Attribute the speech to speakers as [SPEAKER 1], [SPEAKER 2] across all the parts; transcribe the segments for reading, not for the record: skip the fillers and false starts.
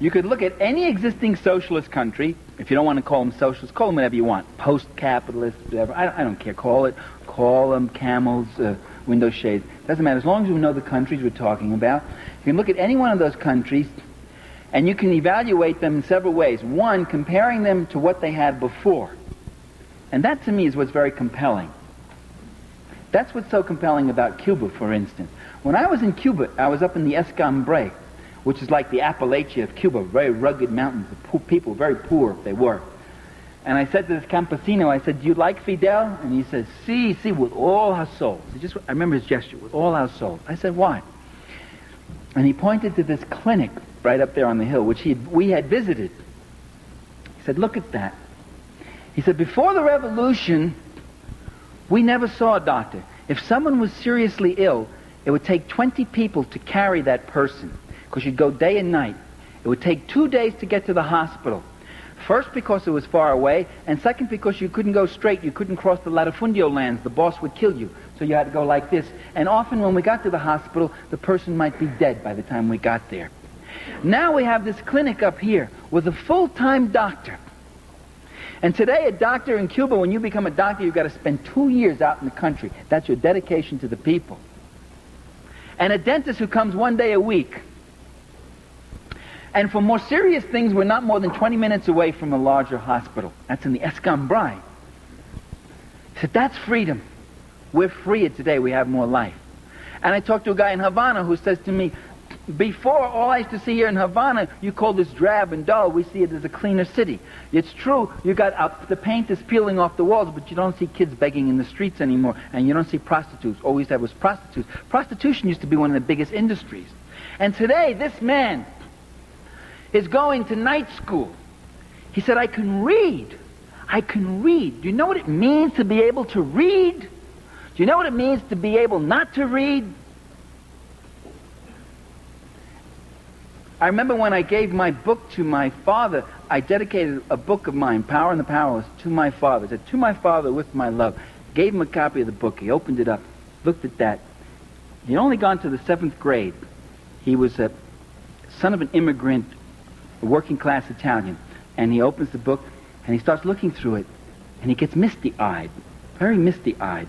[SPEAKER 1] You could look at any existing socialist country. If you don't want to call them socialist, call them whatever you want. Post-capitalist, whatever. I don't care. Call them camels, window shades. Doesn't matter. As long as you know the countries we're talking about. You can look at any one of those countries, and you can evaluate them in several ways. One, comparing them to what they had before. And that, to me, is what's very compelling. That's what's so compelling about Cuba, for instance. When I was in Cuba, I was up in the Escambray, which is like the Appalachia of Cuba, very rugged mountains, people very poor they were. And I said to this campesino, I said, "Do you like Fidel?" And he said, "Sí, sí, with all our souls." I remember his gesture, with all our souls. I said, "Why?" And he pointed to this clinic right up there on the hill, which we had visited. He said, "Look at that." He said, "Before the revolution, we never saw a doctor. If someone was seriously ill, it would take 20 people to carry that person, because you'd go day and night. It would take 2 days to get to the hospital. First, because it was far away, and second, because you couldn't go straight. You couldn't cross the latifundio lands. The boss would kill you, so you had to go like this. And often when we got to the hospital, the person might be dead by the time we got there. Now we have this clinic up here with a full-time doctor. And today, a doctor in Cuba, when you become a doctor, you've got to spend 2 years out in the country. That's your dedication to the people. And a dentist who comes 1 day a week. And for more serious things, we're not more than 20 minutes away from a larger hospital. That's in the Escambray. He said, "That's freedom. We're freer today. We have more life." And I talked to a guy in Havana who says to me, "Before, all I used to see here in Havana, you call this drab and dull. We see it as a cleaner city. It's true, you got the paint is peeling off the walls, but you don't see kids begging in the streets anymore, and you don't see prostitutes. All we used to have was prostitutes. Prostitution used to be one of the biggest industries. And today, this man is going to night school. He said, I can read. I can read. Do you know what it means to be able to read? Do you know what it means to be able not to read?" I remember when I gave my book to my father, I dedicated a book of mine, Power and the Powerless, to my father. I said, "To my father with my love." Gave him a copy of the book. He opened it up, looked at that. He'd only gone to the 7th grade. He was a son of an immigrant, a working-class Italian. And he opens the book, and he starts looking through it, and he gets misty-eyed, very misty-eyed.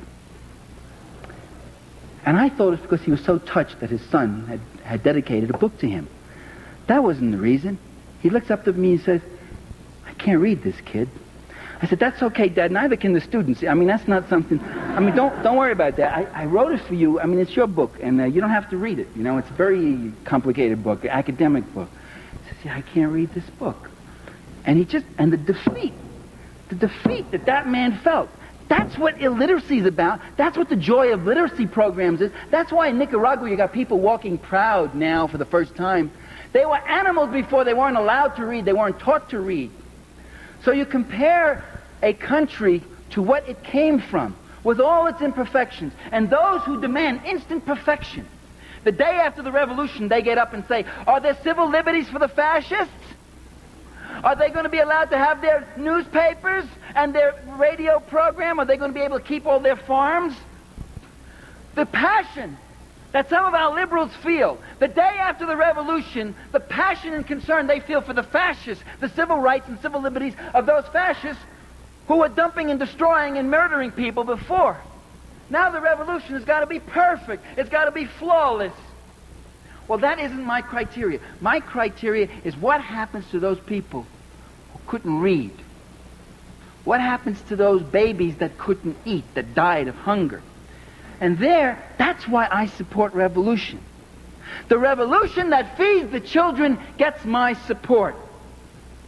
[SPEAKER 1] And I thought it was because he was so touched that his son had dedicated a book to him. That wasn't the reason. He looks up to me and says, "I can't read this, kid." I said, "That's okay, Dad. Neither can the students. I mean, that's not something. I mean, don't worry about that. I wrote it for you. I mean, it's your book, and you don't have to read it. You know, it's a very complicated book, an academic book." He says, "Yeah, I can't read this book." And the defeat that man felt. That's what illiteracy is about. That's what the joy of literacy programs is. That's why in Nicaragua you got people walking proud now for the first time. They were animals before. They weren't allowed to read. They weren't taught to read. So you compare a country to what it came from, with all its imperfections, and those who demand instant perfection. The day after the revolution, they get up and say, "Are there civil liberties for the fascists? Are they going to be allowed to have their newspapers and their radio program? Are they going to be able to keep all their farms?" The passion that some of our liberals feel the day after the revolution, the passion and concern they feel for the fascists, the civil rights and civil liberties of those fascists who were dumping and destroying and murdering people before. Now the revolution has got to be perfect. It's got to be flawless. Well, that isn't my criteria. My criteria is what happens to those people who couldn't read. What happens to those babies that couldn't eat, that died of hunger? And that's why I support revolution. The revolution that feeds the children gets my support.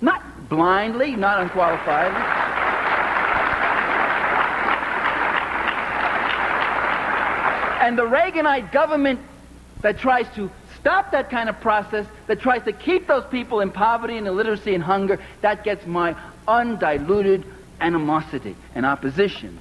[SPEAKER 1] Not blindly, not unqualifiedly. And the Reaganite government that tries to stop that kind of process, that tries to keep those people in poverty and illiteracy and hunger, that gets my undiluted animosity and opposition.